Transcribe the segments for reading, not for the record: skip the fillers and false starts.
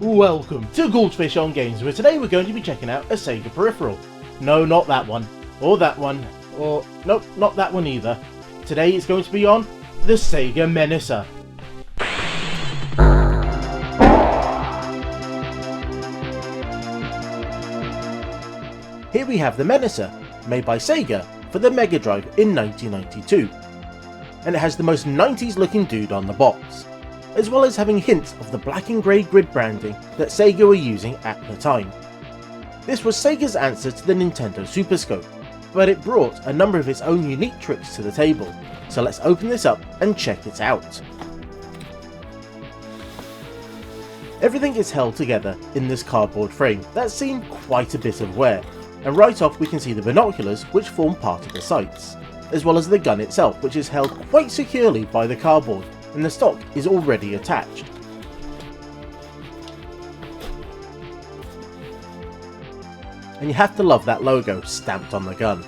Welcome to GouldFish on Games, where today we're going to be checking out a Sega peripheral. No, not that one, or that one, or nope, not that one either. Today it's going to be on the Sega Menacer. Here we have the Menacer, made by Sega for the Megadrive in 1992. And it has the most 90s looking dude on the box, as well as having hints of the black and grey grid branding that Sega were using at the time. This was Sega's answer to the Nintendo Super Scope, but it brought a number of its own unique tricks to the table, so let's open this up and check it out. Everything is held together in this cardboard frame that's seen quite a bit of wear, and right off we can see the binoculars which form part of the sights, as well as the gun itself, which is held quite securely by the cardboard, and the stock is already attached. And you have to love that logo stamped on the gun.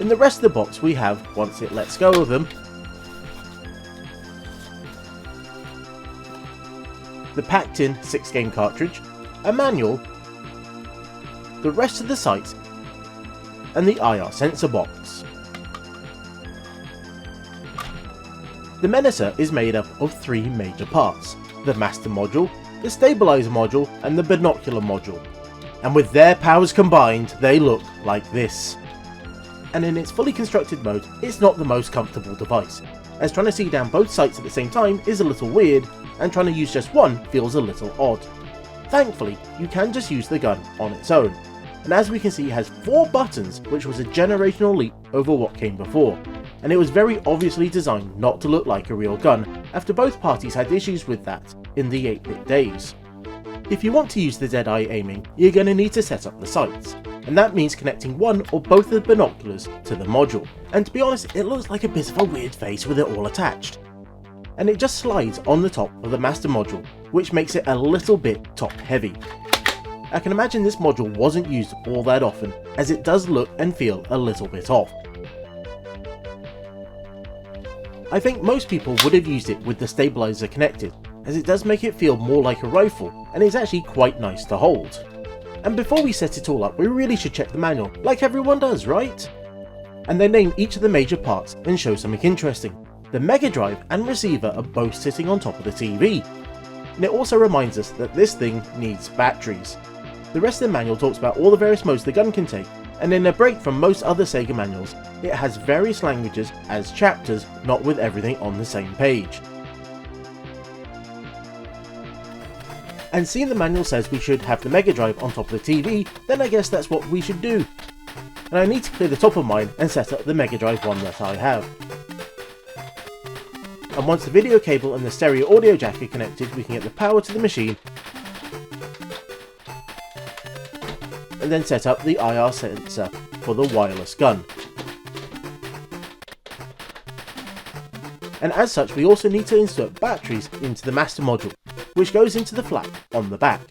In the rest of the box we have, once it lets go of them, the packed in 6-game cartridge, a manual, the rest of the sights, and the IR sensor box. The Menacer is made up of 3 major parts: the master module, the stabilizer module, and the binocular module. And with their powers combined, they look like this. And in its fully constructed mode, it's not the most comfortable device, as trying to see down both sights at the same time is a little weird, and trying to use just one feels a little odd. Thankfully, you can just use the gun on its own, and as we can see it has 4 buttons, which was a generational leap over what came before, and it was very obviously designed not to look like a real gun, after both parties had issues with that in the 8-bit days. If you want to use the dead-eye aiming, you're going to need to set up the sights, and that means connecting one or both of the binoculars to the module, and to be honest, it looks like a bit of a weird face with it all attached. And it just slides on the top of the master module, which makes it a little bit top heavy. I can imagine this module wasn't used all that often, as it does look and feel a little bit off. I think most people would have used it with the stabilizer connected, as it does make it feel more like a rifle, and is actually quite nice to hold. And before we set it all up, we really should check the manual, like everyone does, right? And they name each of the major parts and show something interesting. The Megadrive and receiver are both sitting on top of the TV, and it also reminds us that this thing needs batteries. The rest of the manual talks about all the various modes the gun can take, and in a break from most other Sega manuals, it has various languages as chapters, not with everything on the same page. And seeing the manual says we should have the Megadrive on top of the TV, then I guess that's what we should do. And I need to clear the top of mine and set up the Megadrive one that I have. And once the video cable and the stereo audio jack are connected, we can get the power to the machine and then set up the IR sensor for the wireless gun. And as such, we also need to insert batteries into the master module, which goes into the flap on the back.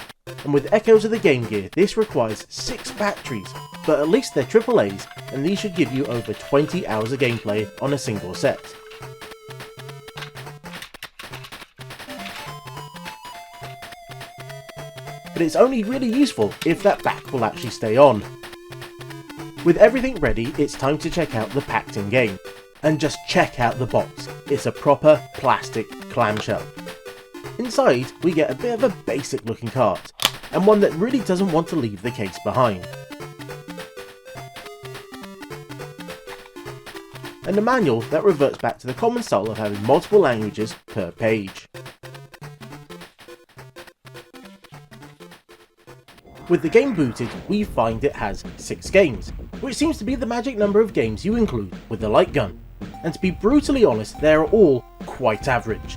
And with echoes of the Game Gear, this requires 6 batteries, but at least they're AAAs, and these should give you over 20 hours of gameplay on a single set. But it's only really useful if that back will actually stay on. With everything ready, it's time to check out the packed-in game. And just check out the box, it's a proper plastic clamshell. Inside, we get a bit of a basic looking cart, and one that really doesn't want to leave the case behind. And a manual that reverts back to the common style of having multiple languages per page. With the game booted, we find it has 6 games, which seems to be the magic number of games you include with the light gun. And to be brutally honest, they are all quite average.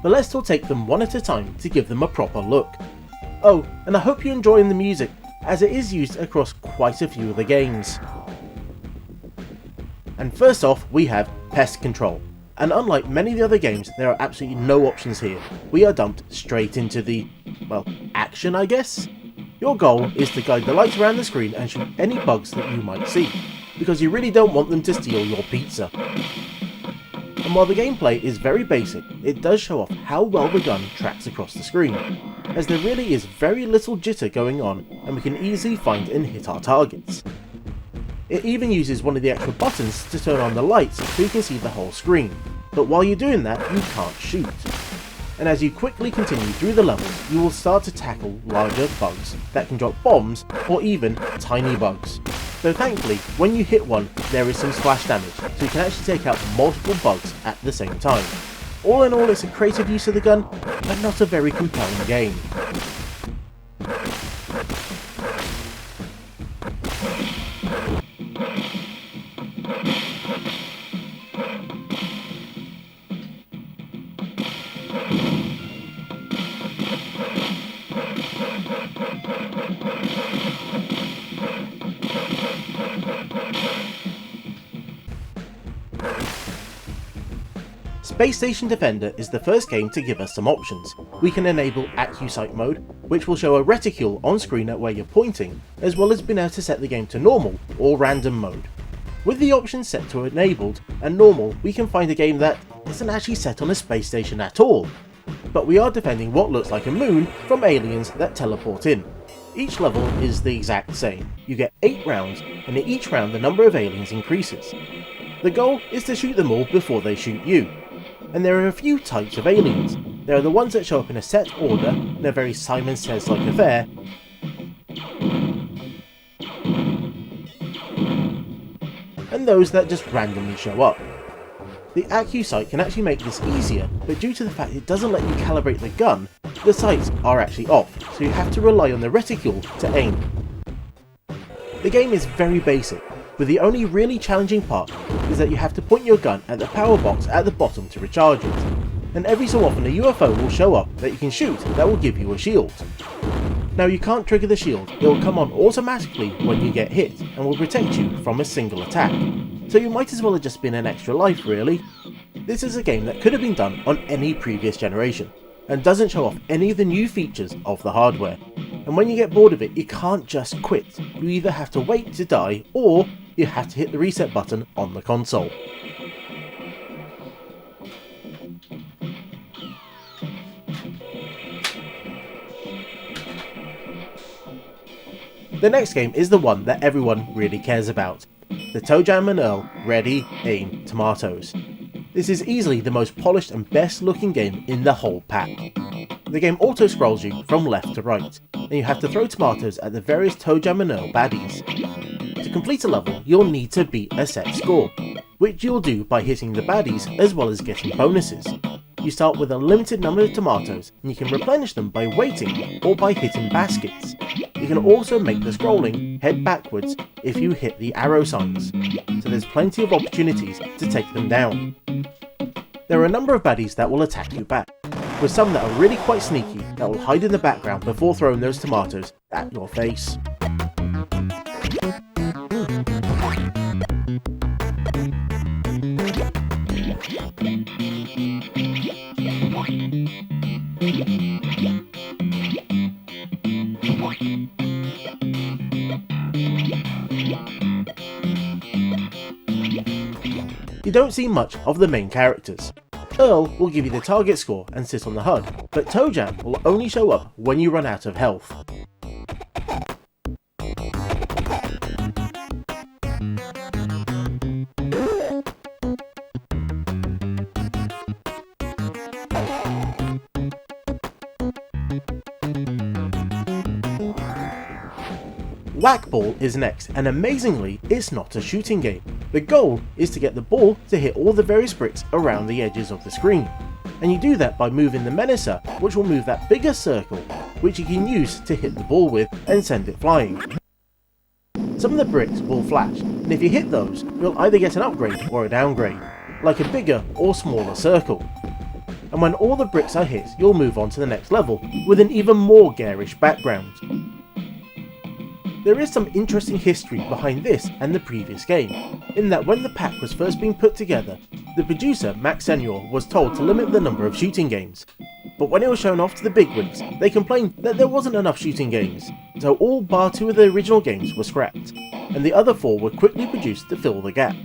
But let's still take them one at a time to give them a proper look. Oh, and I hope you're enjoying the music, as it is used across quite a few of the games. And first off, we have Pest Control. And unlike many of the other games, there are absolutely no options here. We are dumped straight into the, well, action I guess? Your goal is to guide the lights around the screen and shoot any bugs that you might see, because you really don't want them to steal your pizza. and while the gameplay is very basic, it does show off how well the gun tracks across the screen, as there really is very little jitter going on and we can easily find and hit our targets. It even uses one of the extra buttons to turn on the lights so you can see the whole screen, but while you're doing that you can't shoot. And as you quickly continue through the levels, you will start to tackle larger bugs that can drop bombs or even tiny bugs. Though thankfully, when you hit one, there is some splash damage, so you can actually take out multiple bugs at the same time. All in all, it's a creative use of the gun, but not a very compelling game. Space Station Defender is the first game to give us some options. We can enable AccuSight mode, which will show a reticule on screen at where you're pointing, as well as being able to set the game to normal or random mode. With the options set to enabled and normal, we can find a game that isn't actually set on a space station at all, but we are defending what looks like a moon from aliens that teleport in. Each level is the exact same. You get 8 rounds, and in each round the number of aliens increases. The goal is to shoot them all before they shoot you. And there are a few types of aliens. There are the ones that show up in a set order, in a very Simon Says-like affair, and those that just randomly show up. The AccuSight can actually make this easier, but due to the fact it doesn't let you calibrate the gun, the sights are actually off, so you have to rely on the reticule to aim. The game is very basic, but the only really challenging part is that you have to point your gun at the power box at the bottom to recharge it, and every so often a UFO will show up that you can shoot that will give you a shield. Now you can't trigger the shield, it will come on automatically when you get hit and will protect you from a single attack, so you might as well have just been an extra life really. This is a game that could have been done on any previous generation, and doesn't show off any of the new features of the hardware. And when you get bored of it, you can't just quit. You either have to wait to die, or you have to hit the reset button on the console. The next game is the one that everyone really cares about. The ToeJam and Earl Ready, Aim, Tomatoes. This is easily the most polished and best looking game in the whole pack. The game auto-scrolls you from left to right, and you have to throw tomatoes at the various ToeJam and Earl baddies. To complete a level, you'll need to beat a set score, which you'll do by hitting the baddies as well as getting bonuses. You start with a limited number of tomatoes, and you can replenish them by waiting or by hitting baskets. You can also make the scrolling head backwards if you hit the arrow signs, so there's plenty of opportunities to take them down. There are a number of baddies that will attack you back, with some that are really quite sneaky that will hide in the background before throwing those tomatoes at your face. You don't see much of the main characters. Earl will give you the target score and sit on the HUD, but ToeJam will only show up when you run out of health. Whack-Ball is next, and amazingly, it's not a shooting game. The goal is to get the ball to hit all the various bricks around the edges of the screen, and you do that by moving the Menacer, which will move that bigger circle, which you can use to hit the ball with and send it flying. Some of the bricks will flash, and if you hit those, you'll either get an upgrade or a downgrade, like a bigger or smaller circle. And when all the bricks are hit, you'll move on to the next level with an even more garish background. There is some interesting history behind this and the previous game, in that when the pack was first being put together, the producer Max Senior was told to limit the number of shooting games. But when it was shown off to the bigwigs, they complained that there wasn't enough shooting games, so all bar 2 of the original games were scrapped, and the other 4 were quickly produced to fill the gap.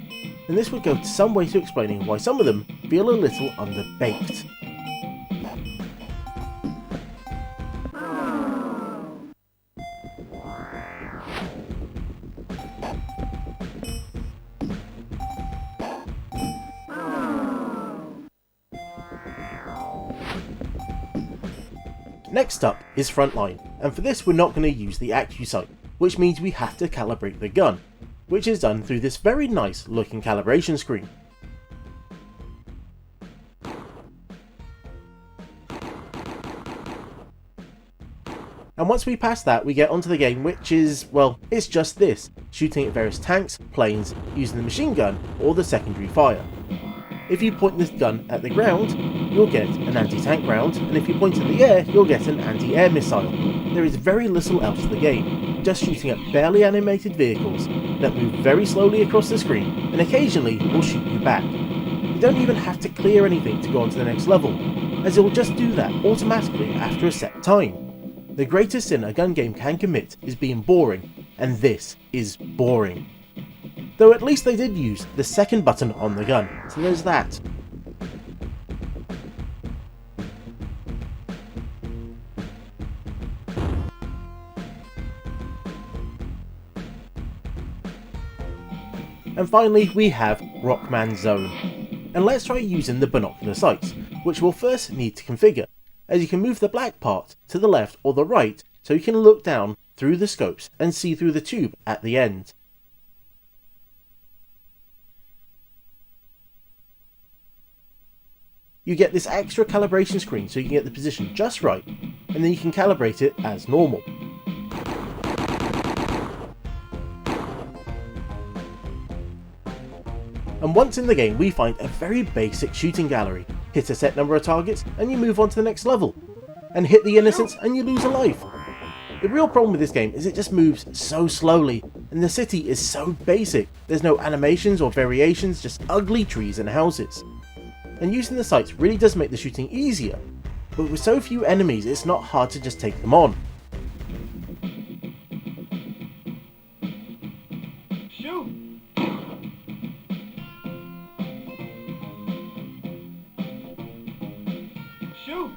and this would go to some way to explaining why some of them feel a little underbaked. Next up is Frontline, and for this we're not going to use the AccuSight, which means we have to calibrate the gun, which is done through this very nice looking calibration screen. And once we pass that, we get onto the game, which is, well, it's just this, shooting at various tanks, planes, using the machine gun or the secondary fire. If you point this gun at the ground, you'll get an anti-tank round, and if you point at the air, you'll get an anti-air missile. There is very little else to the game, just shooting at barely animated vehicles that move very slowly across the screen and occasionally will shoot you back. You don't even have to clear anything to go on to the next level, as it will just do that automatically after a set time. The greatest sin a gun game can commit is being boring, and this is boring. Though at least they did use the second button on the gun, so there's that. And finally we have Rockman Zone. And let's try using the binocular sights, which we'll first need to configure, as you can move the black part to the left or the right so you can look down through the scopes and see through the tube at the end. You get this extra calibration screen so you can get the position just right, and then you can calibrate it as normal. And once in the game we find a very basic shooting gallery, hit a set number of targets and you move on to the next level, and hit the innocents and you lose a life. The real problem with this game is it just moves so slowly, and the city is so basic, there's no animations or variations, just ugly trees and houses. And using the sights really does make the shooting easier, but with so few enemies it's not hard to just take them on. Shoot! Shoot!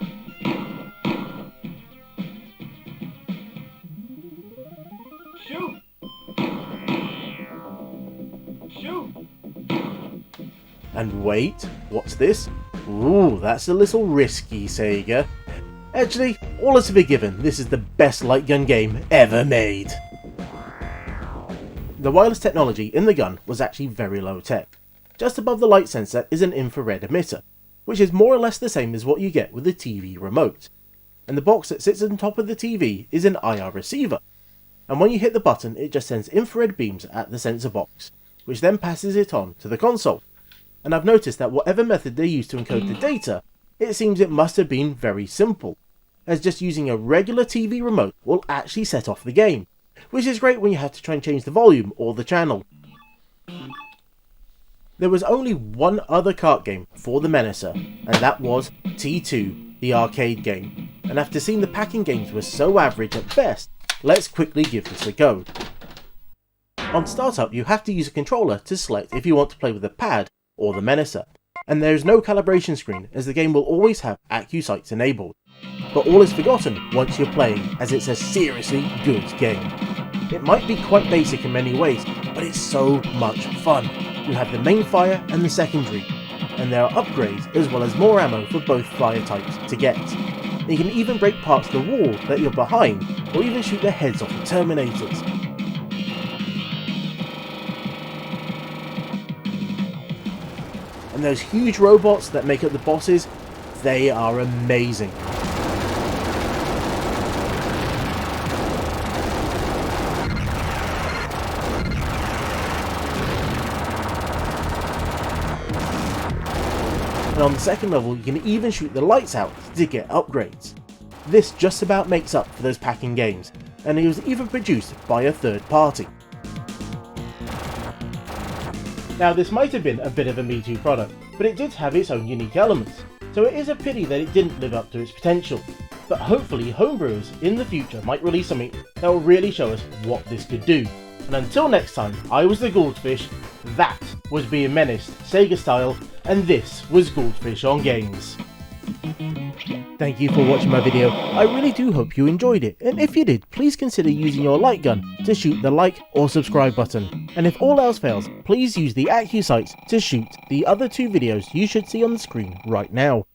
Shoot! Shoot! And wait, what's this? Ooh, that's a little risky, Sega. Actually, all is forgiven, this is the best light gun game ever made. The wireless technology in the gun was actually very low tech. Just above the light sensor is an infrared emitter, which is more or less the same as what you get with the TV remote. And the box that sits on top of the TV is an IR receiver. And when you hit the button, it just sends infrared beams at the sensor box, which then passes it on to the console. And I've noticed that whatever method they used to encode the data, it seems it must have been very simple, as just using a regular TV remote will actually set off the game, which is great when you have to try and change the volume or the channel. There was only one other kart game for the Menacer, and that was T2, the arcade game, and after seeing the packing games were so average at best, let's quickly give this a go. On startup you have to use a controller to select if you want to play with a pad or the Menacer, and there is no calibration screen as the game will always have AccuSights enabled. But all is forgotten once you're playing, as it's a seriously good game. It might be quite basic in many ways, but it's so much fun. You have the main fire and the secondary, and there are upgrades as well as more ammo for both fire types to get. You can even break parts of the wall that you're behind, or even shoot the heads off the Terminators. And those huge robots that make up the bosses, they are amazing. And on the second level you can even shoot the lights out to get upgrades. This just about makes up for those packing games, and it was even produced by a third party. Now this might have been a bit of a Me Too product, but it did have its own unique elements, so it is a pity that it didn't live up to its potential. But hopefully homebrewers in the future might release something that will really show us what this could do. And until next time, I was the GouldFish, that was being menaced, Sega style, and this was GouldFish on Games. Thank you for watching my video. I really do hope you enjoyed it, and if you did, please consider using your light gun to shoot the like or subscribe button. And if all else fails, please use the AccuSights to shoot the other 2 videos you should see on the screen right now.